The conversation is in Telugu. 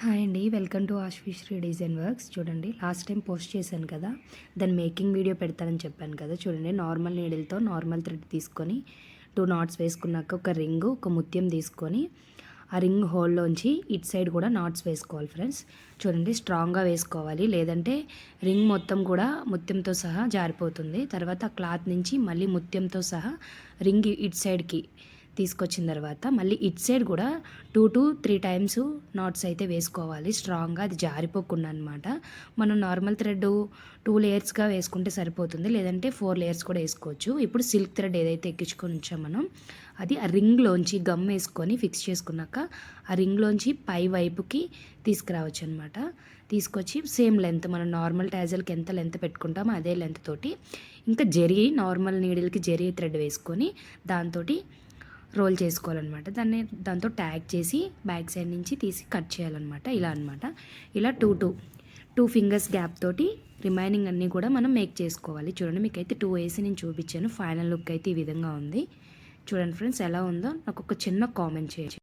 హాయ్ అండి, వెల్కమ్ టు ఆశ్విశ్రీ డిజైన్ వర్క్స్. చూడండి, లాస్ట్ టైం పోస్ట్ చేశాను కదా, దాని మేకింగ్ వీడియో పెడతానని చెప్పాను కదా. చూడండి, నార్మల్ నీడిల్తో నార్మల్ థ్రెడ్ తీసుకొని 2 నాట్స్ వేసుకున్నాక ఒక రింగు, ఒక ముత్యం తీసుకొని ఆ రింగ్ హోల్లోంచి ఇటు సైడ్ కూడా నాట్స్ వేసుకోవాలి ఫ్రెండ్స్. చూడండి, స్ట్రాంగ్గా వేసుకోవాలి, లేదంటే రింగ్ మొత్తం కూడా ముత్యంతో సహా జారిపోతుంది. తర్వాత ఆ క్లాత్ నుంచి మళ్ళీ ముత్యంతో సహా రింగ్ ఇటు సైడ్కి తీసుకొచ్చిన తర్వాత మళ్ళీ ఇట్ సైడ్ కూడా 2 to 3 టైమ్స్ నాట్స్ అయితే వేసుకోవాలి స్ట్రాంగ్గా, అది జారిపోకుండా అనమాట. మనం నార్మల్ థ్రెడ్ 2 లేయర్స్గా వేసుకుంటే సరిపోతుంది, లేదంటే 4 లేయర్స్ కూడా వేసుకోవచ్చు. ఇప్పుడు సిల్క్ థ్రెడ్ ఏదైతే ఎక్కించుకొని ఉంచాం మనం, అది ఆ రింగ్లోంచి గమ్ వేసుకొని ఫిక్స్ చేసుకున్నాక ఆ రింగ్లోంచి పై వైపుకి తీసుకురావచ్చు అనమాట. తీసుకొచ్చి సేమ్ లెంత్, మనం నార్మల్ ట్యాజల్కి ఎంత లెంత్ పెట్టుకుంటామో అదే లెంత్ తోటి ఇంకా జరీ, నార్మల్ నీడిల్కి జరీ థ్రెడ్ వేసుకొని దాంతో రోల్ చేసుకోవాలన్నమాట. దాంతో ట్యాగ్ చేసి బ్యాక్ సైడ్ నుంచి తీసి కట్ చేయాలన్నమాట. ఇలా అనమాట. ఇలా టూ ఫింగర్స్ గ్యాప్ తోటి రిమైనింగ్ అన్నీ కూడా మనం మేక్ చేసుకోవాలి. చూడండి, మీకైతే 2 వేసి నేను చూపించాను. ఫైనల్ లుక్ అయితే ఈ విధంగా ఉంది. చూడండి ఫ్రెండ్స్, ఎలా ఉందో నాకు ఒక చిన్న కామెంట్ చేయండి.